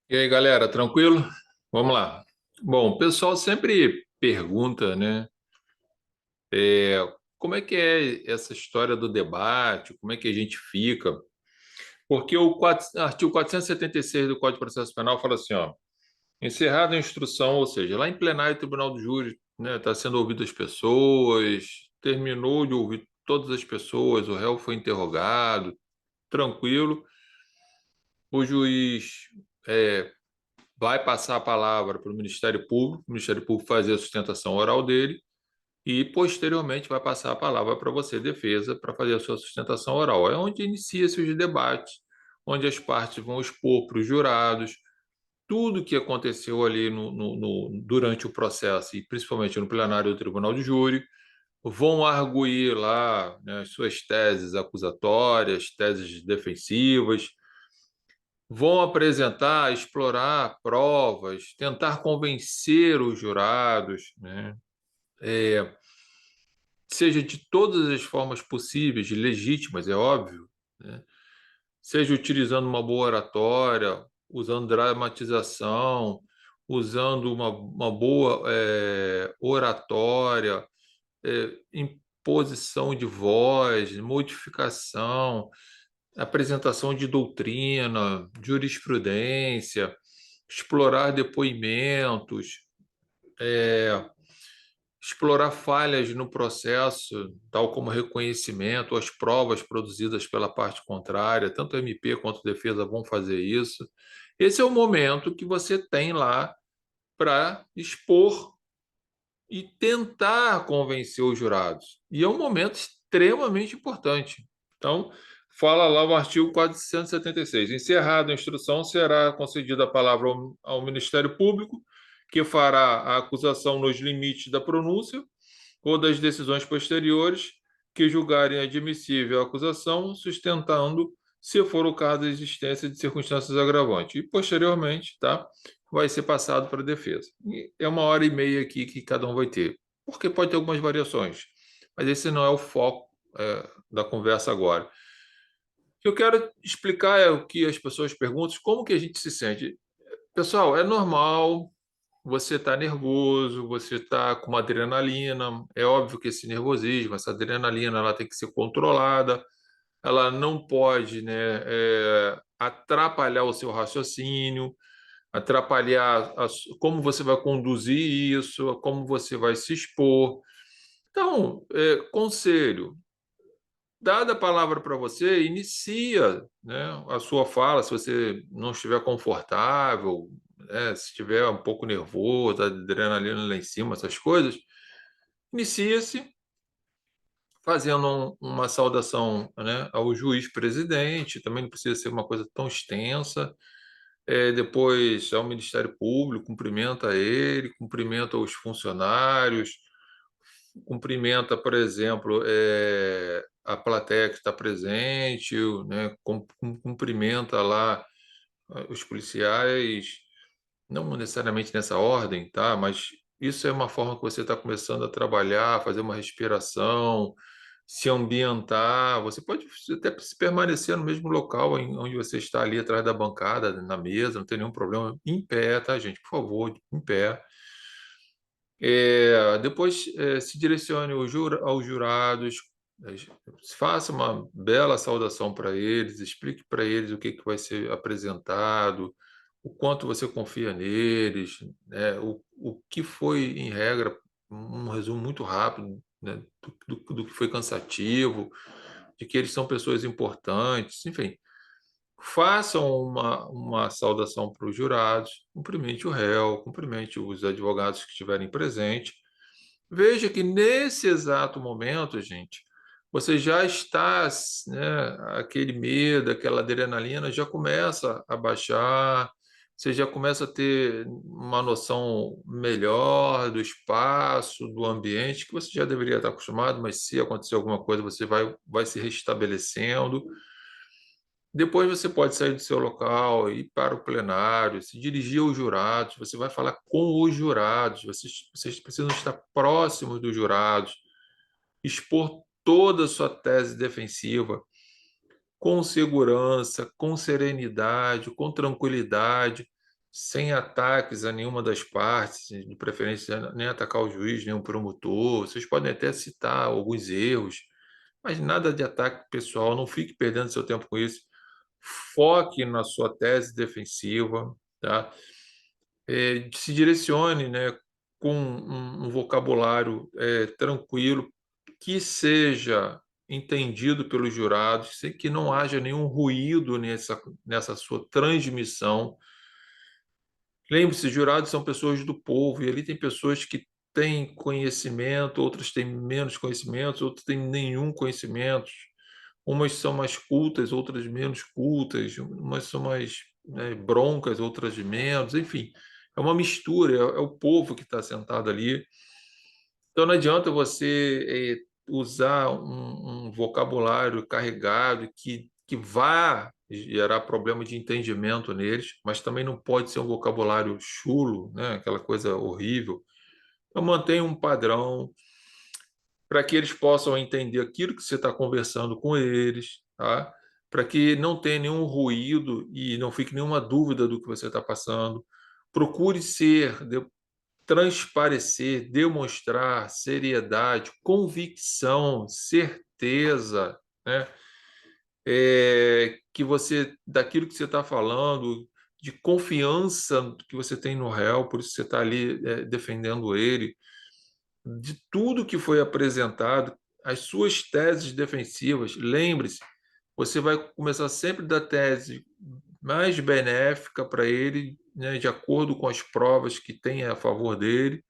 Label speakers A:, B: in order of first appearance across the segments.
A: E aí, galera, tranquilo? Vamos lá. Bom, o pessoal sempre pergunta, né? Como é que é essa história do debate? Como é que a gente fica? Porque artigo 476 do Código de Processo Penal fala assim, ó, encerrada a instrução, ou seja, lá em plenário, o Tribunal do Júri, né, está sendo ouvido as pessoas, terminou de ouvir todas as pessoas, o réu foi interrogado, tranquilo, o juiz vai passar a palavra para o Ministério Público fazer a sustentação oral dele e, posteriormente, vai passar a palavra para você, defesa, para fazer a sua sustentação oral. É onde inicia-se os debates, onde as partes vão expor para os jurados tudo o que aconteceu ali durante o processo e principalmente no plenário do Tribunal de Júri, vão arguir lá, né, as suas teses acusatórias, teses defensivas, vão apresentar, explorar provas, tentar convencer os jurados, né? Seja de todas as formas possíveis, legítimas, é óbvio, né? Seja utilizando uma boa oratória, usando dramatização, usando uma boa oratória, imposição de voz, modificação, apresentação de doutrina, jurisprudência, explorar depoimentos, explorar falhas no processo, tal como reconhecimento, as provas produzidas pela parte contrária, tanto a MP quanto a defesa vão fazer isso. Esse é o momento que você tem lá para expor e tentar convencer os jurados. E é um momento extremamente importante. Então, fala lá o artigo 476. Encerrada a instrução, será concedida a palavra ao Ministério Público, que fará a acusação nos limites da pronúncia ou das decisões posteriores que julgarem admissível a acusação, sustentando, se for o caso, a existência de circunstâncias agravantes. E, posteriormente, tá, vai ser passado para a defesa. E é 1 hora e meia aqui que cada um vai ter, porque pode ter algumas variações, mas esse não é o foco da conversa agora. O que eu quero explicar é o que as pessoas perguntam, como que a gente se sente. Pessoal, é normal você está nervoso, você está com uma adrenalina. É óbvio que esse nervosismo, essa adrenalina, ela tem que ser controlada. Ela não pode, né, atrapalhar o seu raciocínio, atrapalhar como você vai conduzir isso, como você vai se expor. Então, conselho, dada a palavra para você, inicia, né, a sua fala, se você não estiver confortável, né, se estiver um pouco nervoso, a adrenalina lá em cima, essas coisas, inicia-se fazendo uma saudação, né, ao juiz presidente, também não precisa ser uma coisa tão extensa, depois ao Ministério Público, cumprimenta ele, cumprimenta os funcionários, cumprimenta, por exemplo, a plateia que está presente, né, cumprimenta lá os policiais, não necessariamente nessa ordem, tá? Mas isso é uma forma que você está começando a trabalhar, fazer uma respiração, se ambientar. Você pode até se permanecer no mesmo local onde você está ali atrás da bancada, na mesa, não tem nenhum problema. Em pé, tá, gente? Por favor, em pé. Depois, se direcione aos jurados, eh, faça uma bela saudação para eles, explique para eles o que que vai ser apresentado, o quanto você confia neles, né, o que foi, em regra, um resumo muito rápido, né, do que foi cansativo, de que eles são pessoas importantes, enfim. Façam uma saudação para os jurados, cumprimente o réu, cumprimente os advogados que estiverem presentes. Veja que nesse exato momento, gente, você já está, né, aquele medo, aquela adrenalina já começa a baixar, você já começa a ter uma noção melhor do espaço, do ambiente, que você já deveria estar acostumado, mas se acontecer alguma coisa, você vai se restabelecendo. Depois você pode sair do seu local, ir para o plenário, se dirigir aos jurados, você vai falar com os jurados, vocês precisam estar próximos dos jurados, expor toda a sua tese defensiva com segurança, com serenidade, com tranquilidade, sem ataques a nenhuma das partes, de preferência nem atacar o juiz, nem o promotor. Vocês podem até citar alguns erros, mas nada de ataque pessoal, não fique perdendo seu tempo com isso. Foque na sua tese defensiva, tá? Se direcione, né, com um vocabulário tranquilo, que seja entendido pelos jurados, sem que não haja nenhum ruído nessa sua transmissão. Lembre-se, jurados são pessoas do povo, e ali tem pessoas que têm conhecimento, outras têm menos conhecimento, outras têm nenhum conhecimento. Umas são mais cultas, outras menos cultas, umas são mais, né, broncas, outras menos, enfim, é uma mistura, é o povo que está sentado ali. Então não adianta você usar um vocabulário carregado que vá gerar problema de entendimento neles, mas também não pode ser um vocabulário chulo, né? Aquela coisa horrível. Então mantenha um padrão para que eles possam entender aquilo que você está conversando com eles, tá? Para que não tenha nenhum ruído e não fique nenhuma dúvida do que você está passando. Procure transparecer, demonstrar seriedade, convicção, certeza, né? Que você, daquilo que você está falando, de confiança que você tem no réu, por isso você está ali defendendo ele, de tudo que foi apresentado, as suas teses defensivas. Lembre-se, você vai começar sempre da tese mais benéfica para ele, né, de acordo com as provas que tem a favor dele,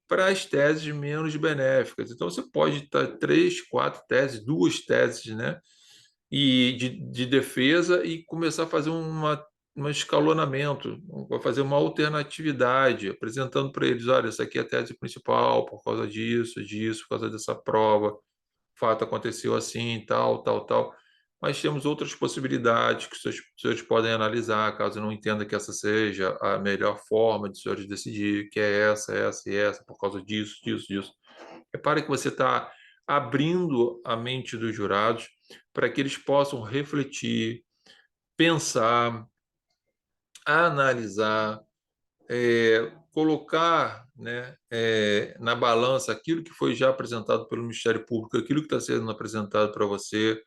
A: para as teses menos benéficas. Então, você pode estar três, quatro teses, duas teses, né, de defesa, e começar a fazer um escalonamento, vai fazer uma alternatividade, apresentando para eles: olha, essa aqui é a tese principal, por causa disso, disso, por causa dessa prova, o fato aconteceu assim, tal, tal, tal. Mas temos outras possibilidades que os senhores podem analisar, caso não entenda que essa seja a melhor forma de os senhores decidir, que é essa e essa, por causa disso, disso, disso. Repare que você está abrindo a mente dos jurados para que eles possam refletir, pensar, analisar, colocar, né, na balança aquilo que foi já apresentado pelo Ministério Público, aquilo que está sendo apresentado para você,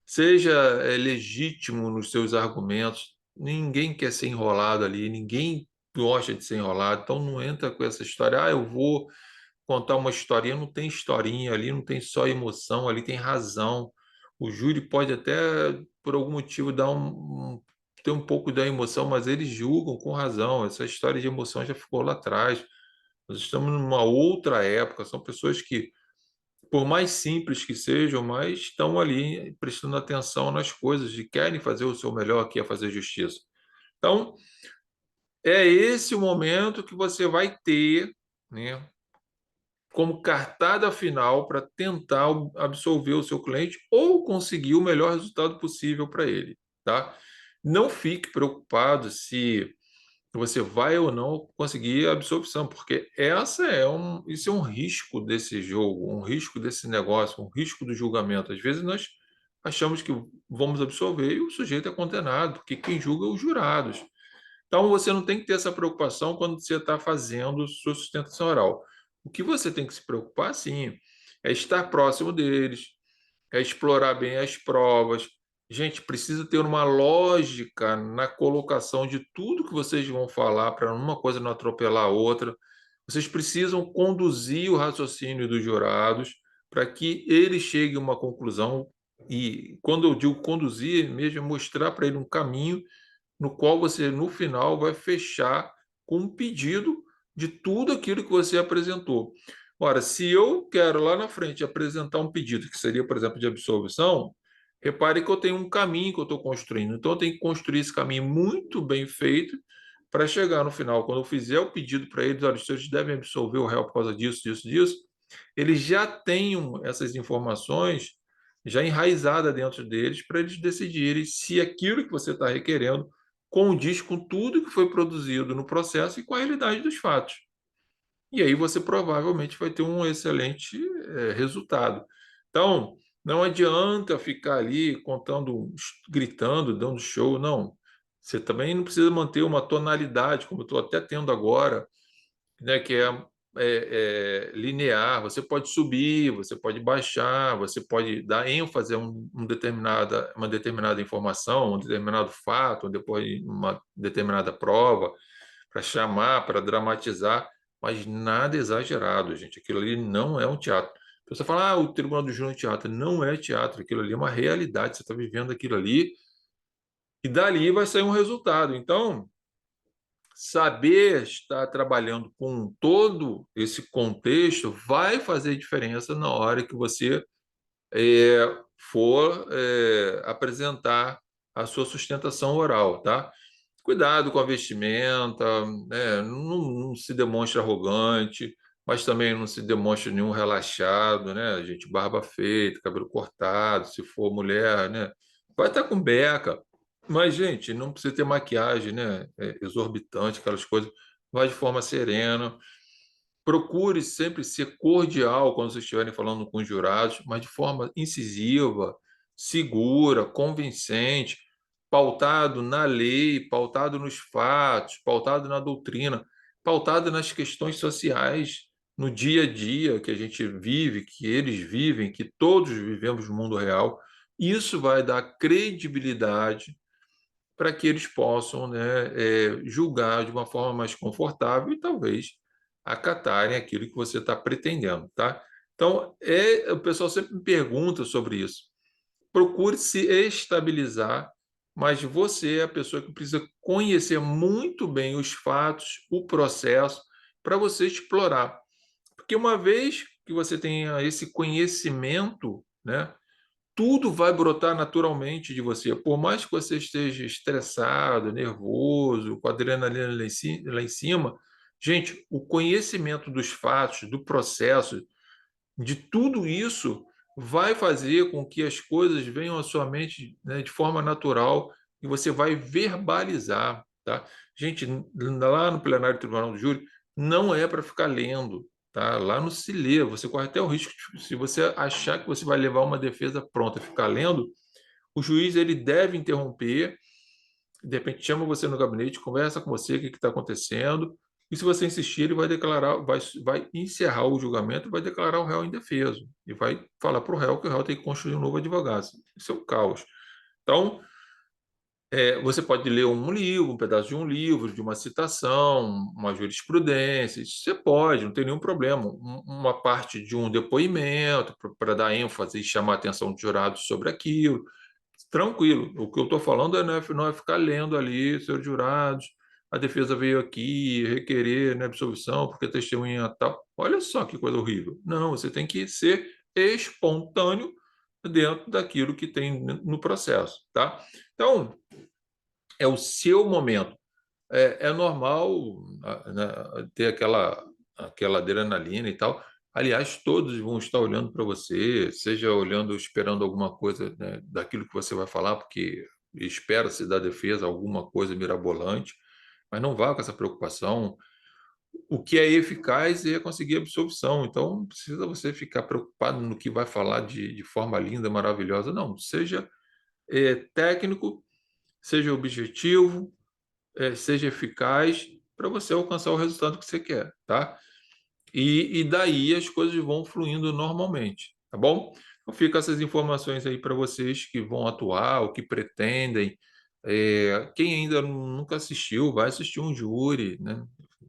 A: seja legítimo nos seus argumentos. Ninguém quer ser enrolado ali, ninguém gosta de ser enrolado, então não entra com essa história: eu vou contar uma historinha. Não tem historinha ali, não tem só emoção, ali tem razão. O júri pode até, por algum motivo, ter um pouco da emoção, mas eles julgam com razão. Essa história de emoção já ficou lá atrás. Nós estamos numa outra época, são pessoas que, por mais simples que sejam, mas estão ali prestando atenção nas coisas e querem fazer o seu melhor, que é fazer justiça. Então, é esse o momento que você vai ter, né, como cartada final para tentar absolver o seu cliente ou conseguir o melhor resultado possível para ele, tá? Não fique preocupado se você vai ou não conseguir a absorção, porque isso é um risco desse jogo, um risco desse negócio, um risco do julgamento. Às vezes nós achamos que vamos absorver e o sujeito é condenado, porque quem julga é os jurados. Então, você não tem que ter essa preocupação quando você está fazendo sua sustentação oral. O que você tem que se preocupar, sim, é estar próximo deles, é explorar bem as provas. Gente, precisa ter uma lógica na colocação de tudo que vocês vão falar, para uma coisa não atropelar a outra. Vocês precisam conduzir o raciocínio dos jurados para que ele chegue a uma conclusão. E quando eu digo conduzir, mesmo é mostrar para ele um caminho no qual você, no final, vai fechar com um pedido de tudo aquilo que você apresentou. Ora, se eu quero lá na frente apresentar um pedido, que seria, por exemplo, de absolvição, repare que eu tenho um caminho que eu estou construindo. Então, eu tenho que construir esse caminho muito bem feito para chegar no final. Quando eu fizer o pedido para eles: olha, os senhores devem absolver o réu por causa disso, disso, disso, eles já tenham essas informações já enraizada dentro deles, para eles decidirem se aquilo que você está requerendo condiz com tudo que foi produzido no processo e com a realidade dos fatos. E aí você provavelmente vai ter um excelente resultado. Então, não adianta ficar ali contando, gritando, dando show, não. Você também não precisa manter uma tonalidade, como eu estou até tendo agora, né, que linear. Você pode subir, você pode baixar, você pode dar ênfase a uma determinada informação, um determinado fato, depois uma determinada prova, para chamar, para dramatizar, mas nada exagerado, gente. Aquilo ali não é um teatro. Você fala, o Tribunal do Júri é um teatro. Não é teatro, aquilo ali é uma realidade. Você está vivendo aquilo ali e dali vai sair um resultado. Então, saber estar trabalhando com todo esse contexto vai fazer diferença na hora que você for apresentar a sua sustentação oral, tá? Cuidado com a vestimenta, né? Não se demonstre arrogante, mas também não se demonstre nenhum relaxado, né? Gente, barba feita, cabelo cortado, se for mulher, né? Vai estar com beca, mas, gente, não precisa ter maquiagem, né? Exorbitante, aquelas coisas. Vai de forma serena. Procure sempre ser cordial quando vocês estiverem falando com os jurados, mas de forma incisiva, segura, convincente, pautado na lei, pautado nos fatos, pautado na doutrina, pautado nas questões sociais, no dia a dia que a gente vive, que eles vivem, que todos vivemos no mundo real. Isso vai dar credibilidade para que eles possam, né, julgar de uma forma mais confortável e talvez acatarem aquilo que você está pretendendo, tá? Então, o pessoal sempre me pergunta sobre isso. Procure se estabilizar, mas você é a pessoa que precisa conhecer muito bem os fatos, o processo, para você explorar. Porque uma vez que você tenha esse conhecimento, né, tudo vai brotar naturalmente de você. Por mais que você esteja estressado, nervoso, com a adrenalina lá em cima, gente, o conhecimento dos fatos, do processo, de tudo isso, vai fazer com que as coisas venham à sua mente, né, de forma natural e você vai verbalizar, tá? Gente, lá no plenário do Tribunal do Júri, não é para ficar lendo, tá? Lá não se lê, você corre até o risco, se você achar que você vai levar uma defesa pronta e ficar lendo, o juiz ele deve interromper, de repente chama você no gabinete, conversa com você, o que está acontecendo, e se você insistir, ele vai declarar, vai encerrar o julgamento, vai declarar o réu indefeso, e vai falar para o réu que o réu tem que construir um novo advogado. Isso é um caos. Então, você pode ler um livro, um pedaço de um livro, de uma citação, uma jurisprudência, isso você pode, não tem nenhum problema. Uma parte de um depoimento para dar ênfase e chamar a atenção dos jurados sobre aquilo. Tranquilo. O que eu estou falando não é ficar lendo ali, senhores jurados, a defesa veio aqui requerer, né, absolvição porque a testemunha tal. Olha só que coisa horrível. Não, você tem que ser espontâneo dentro daquilo que tem no processo, tá? Então, é o seu momento. É normal, né, ter aquela adrenalina e tal. Aliás, todos vão estar olhando para você, seja olhando, esperando alguma coisa, né, daquilo que você vai falar, porque espera-se da defesa alguma coisa mirabolante, mas não vá com essa preocupação. O que é eficaz é conseguir absolvição. Então, não precisa você ficar preocupado no que vai falar de forma linda, maravilhosa. Não, seja técnico, seja objetivo, seja eficaz para você alcançar o resultado que você quer, tá? E daí as coisas vão fluindo normalmente, tá bom? Então fica essas informações aí para vocês que vão atuar, ou que pretendem. Quem ainda nunca assistiu, vai assistir um júri, né?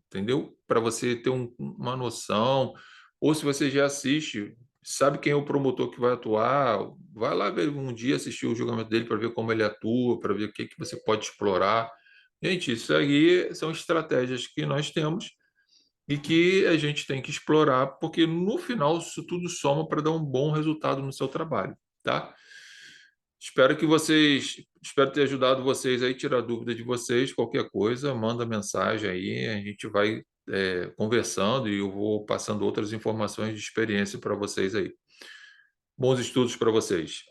A: Entendeu? Para você ter uma noção. Ou se você já assiste, sabe quem é o promotor que vai atuar, vai lá ver um dia assistir o julgamento dele para ver como ele atua, para ver o que você pode explorar. Gente, isso aí são estratégias que nós temos e que a gente tem que explorar, porque no final isso tudo soma para dar um bom resultado no seu trabalho, tá? Espero ter ajudado vocês aí, tirar dúvida de vocês, qualquer coisa, manda mensagem aí, a gente vai conversando e eu vou passando outras informações de experiência para vocês aí. Bons estudos para vocês.